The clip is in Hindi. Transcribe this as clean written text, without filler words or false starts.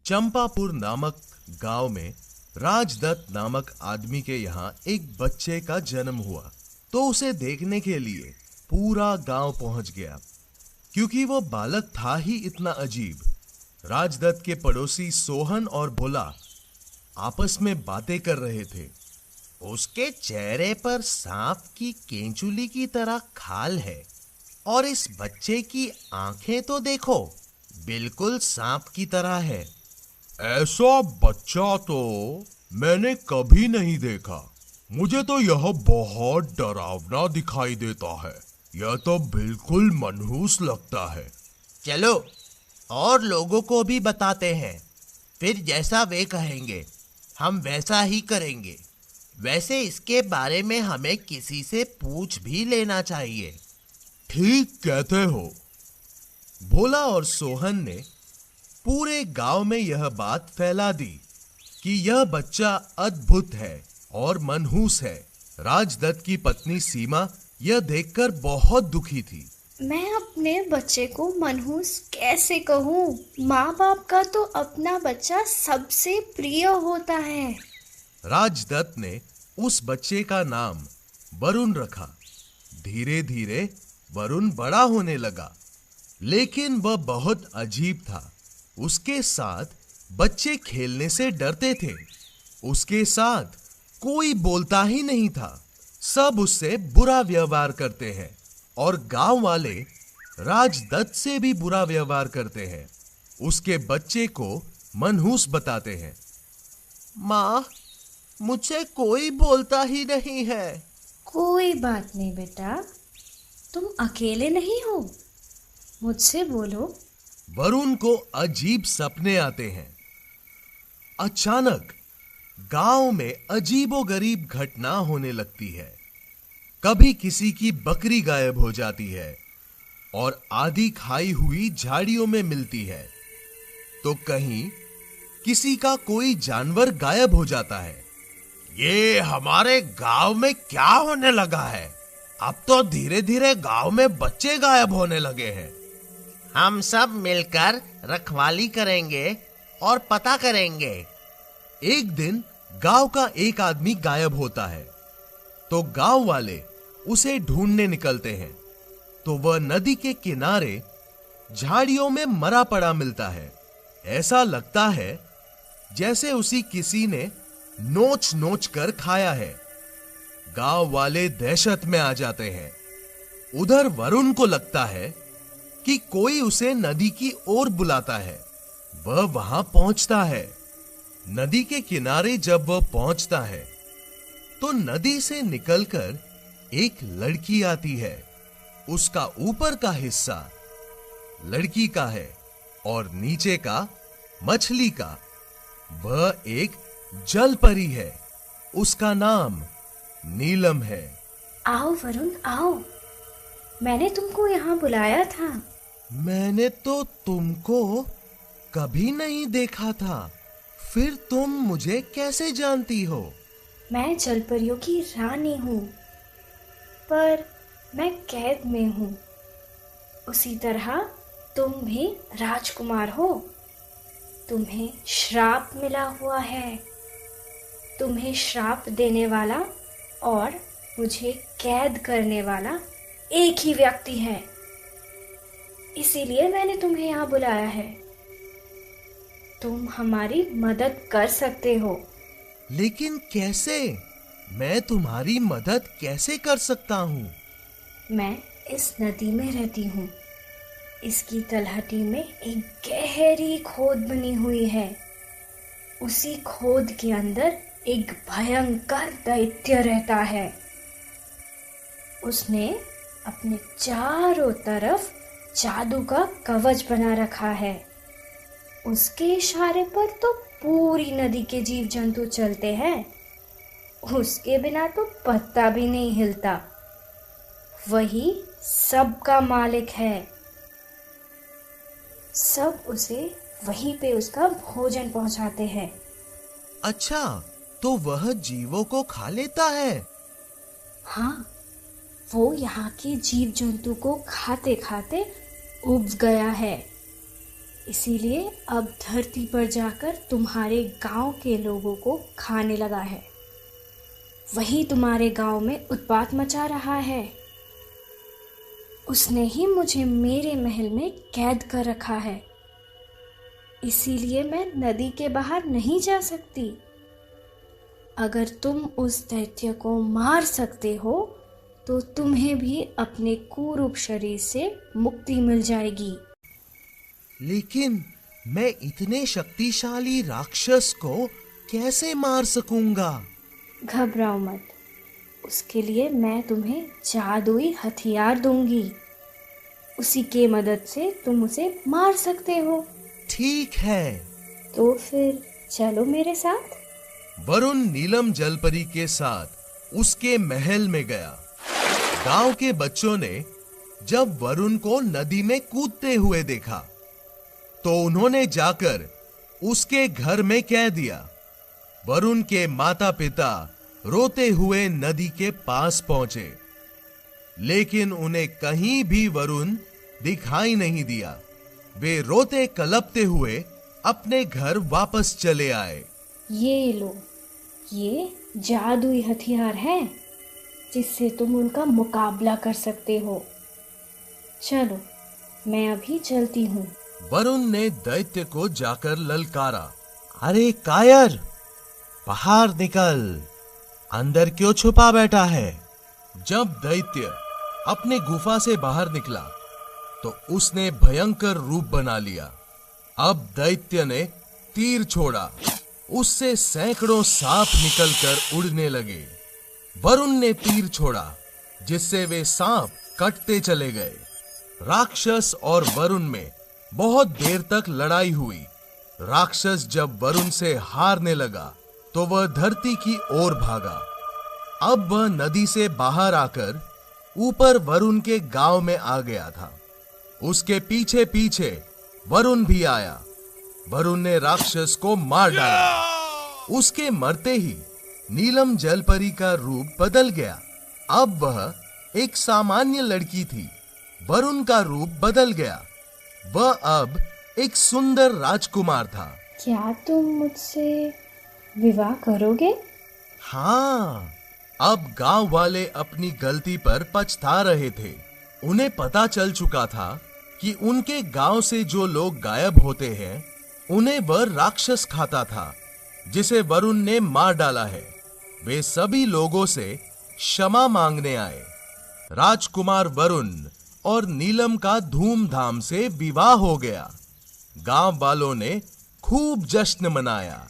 चंपापुर नामक गांव में राजदत्त नामक आदमी के यहाँ एक बच्चे का जन्म हुआ। तो उसे देखने के लिए पूरा गांव पहुंच गया, क्योंकि वो बालक था ही इतना अजीब। राजदत्त के पड़ोसी सोहन और भोला आपस में बातें कर रहे थे। उसके चेहरे पर सांप की केंचुली की तरह खाल है, और इस बच्चे की आंखें तो देखो, बिल्कुल सांप की तरह है। ऐसा बच्चा तो मैंने कभी नहीं देखा। मुझे तो यह बहुत डरावना दिखाई देता है। यह तो बिल्कुल मनहूस लगता है। चलो और लोगों को भी बताते हैं, फिर जैसा वे कहेंगे हम वैसा ही करेंगे। वैसे इसके बारे में हमें किसी से पूछ भी लेना चाहिए। ठीक कहते हो। भोला और सोहन ने पूरे गांव में यह बात फैला दी कि यह बच्चा अद्भुत है और मनहूस है। राजदत्त की पत्नी सीमा यह देखकर बहुत दुखी थी। मैं अपने बच्चे को मनहूस कैसे कहूँ? माँ बाप का तो अपना बच्चा सबसे प्रिय होता है। राजदत्त ने उस बच्चे का नाम वरुण रखा। धीरे धीरे वरुण बड़ा होने लगा, लेकिन वह बहुत अजीब था। उसके साथ बच्चे खेलने से डरते थे। उसके साथ कोई बोलता ही नहीं था। सब उससे बुरा व्यवहार करते हैं, और गांव वाले राजदत्त से भी बुरा व्यवहार करते हैं। उसके बच्चे को मनहूस बताते हैं। माँ, मुझे कोई बोलता ही नहीं है। कोई बात नहीं बेटा, तुम अकेले नहीं हो, मुझसे बोलो। वरुण को अजीब सपने आते हैं। अचानक गांव में अजीबोगरीब घटना होने लगती है। कभी किसी की बकरी गायब हो जाती है और आधी खाई हुई झाड़ियों में मिलती है, तो कहीं किसी का कोई जानवर गायब हो जाता है। ये हमारे गांव में क्या होने लगा है? अब तो धीरे धीरे गांव में बच्चे गायब होने लगे हैं। हम सब मिलकर रखवाली करेंगे और पता करेंगे। एक दिन गांव का एक आदमी गायब होता है, तो गांव वाले उसे ढूंढने निकलते हैं। तो वह नदी के किनारे झाड़ियों में मरा पड़ा मिलता है। ऐसा लगता है जैसे उसी किसी ने नोच नोच कर खाया है। गांव वाले दहशत में आ जाते हैं। उधर वरुण को लगता है कि कोई उसे नदी की ओर बुलाता है। वह वहां पहुंचता है। नदी के किनारे जब वह पहुंचता है, तो नदी से निकलकर एक लड़की आती है। उसका ऊपर का हिस्सा लड़की का है और नीचे का मछली का। वह एक जल परी है। उसका नाम नीलम है। आओ वरुण, आओ, मैंने तुमको यहाँ बुलाया था। मैंने तो तुमको कभी नहीं देखा था, फिर तुम मुझे कैसे जानती हो? मैं जलपरियों की रानी हूँ, पर मैं कैद में हूँ। उसी तरह तुम भी राजकुमार हो। तुम्हें श्राप मिला हुआ है। तुम्हें श्राप देने वाला और मुझे कैद करने वाला एक ही व्यक्ति है। इसीलिए मैंने तुम्हें यहाँ बुलाया है। तुम हमारी मदद कर सकते हो। लेकिन कैसे? मैं तुम्हारी मदद कैसे कर सकता हूँ? मैं इस नदी में रहती हूँ। इसकी तलहटी में एक गहरी खोद बनी हुई है। उसी खोद के अंदर एक भयंकर दैत्य रहता है। उसने अपने चारों तरफ जादू का कवच बना रखा है। उसके इशारे पर तो पूरी नदी के जीव जंतु चलते हैं। उसके बिना तो पत्ता भी नहीं हिलता। वही सबका मालिक है। सब उसे वहीं पे उसका भोजन पहुंचाते हैं। अच्छा, तो वह जीवों को खा लेता है? हाँ, वो यहाँ के जीव जंतु को खाते खाते उब गया है। इसीलिए अब धरती पर जाकर तुम्हारे गांव के लोगों को खाने लगा है। वही तुम्हारे गांव में उत्पात मचा रहा है। उसने ही मुझे मेरे महल में कैद कर रखा है। इसीलिए मैं नदी के बाहर नहीं जा सकती। अगर तुम उस दैत्य को मार सकते हो तो तुम्हें भी अपने कुरूप शरीर से मुक्ति मिल जाएगी। लेकिन मैं इतने शक्तिशाली राक्षस को कैसे मार सकूंगा? घबराओ मत, उसके लिए मैं तुम्हें जादुई हथियार दूंगी। उसी के मदद से तुम उसे मार सकते हो। ठीक है। तो फिर चलो मेरे साथ। वरुण नीलम जलपरी के साथ उसके महल में गया। गांव के बच्चों ने जब वरुण को नदी में कूदते हुए देखा तो उन्होंने जाकर उसके घर में कह दिया। वरुण के माता पिता रोते हुए नदी के पास पहुंचे, लेकिन उन्हें कहीं भी वरुण दिखाई नहीं दिया। वे रोते कलपते हुए अपने घर वापस चले आए। ये लो, ये जादुई हथियार है जिससे तुम उनका मुकाबला कर सकते हो। चलो, मैं अभी चलती हूँ। वरुण ने दैत्य को जाकर ललकारा। अरे कायर, बाहर निकल, अंदर क्यों छुपा बैठा है? जब दैत्य अपने गुफा से बाहर निकला तो उसने भयंकर रूप बना लिया। अब दैत्य ने तीर छोड़ा, उससे सैकड़ों सांप निकलकर उड़ने लगे। वरुण ने तीर छोड़ा, जिससे वे सांप कटते चले गए। राक्षस और वरुण में बहुत देर तक लड़ाई हुई। राक्षस जब वरुण से हारने लगा तो वह धरती की ओर भागा। अब वह नदी से बाहर आकर ऊपर वरुण के गांव में आ गया था। उसके पीछे पीछे वरुण भी आया। वरुण ने राक्षस को मार डाला। उसके मरते ही नीलम जलपरी का रूप बदल गया। अब वह एक सामान्य लड़की थी। वरुण का रूप बदल गया। वह अब एक सुंदर राजकुमार था। क्या तुम मुझसे विवाह करोगे? हाँ, अब गांव वाले अपनी गलती पर पछता रहे थे। उन्हें पता चल चुका था कि उनके गांव से जो लोग गायब होते हैं, उन्हें वह राक्षस खाता था जिसे वरुण ने मार डाला है। वे सभी लोगों से क्षमा मांगने आए। राजकुमार वरुण और नीलम का धूमधाम से विवाह हो गया। गांव वालों ने खूब जश्न मनाया।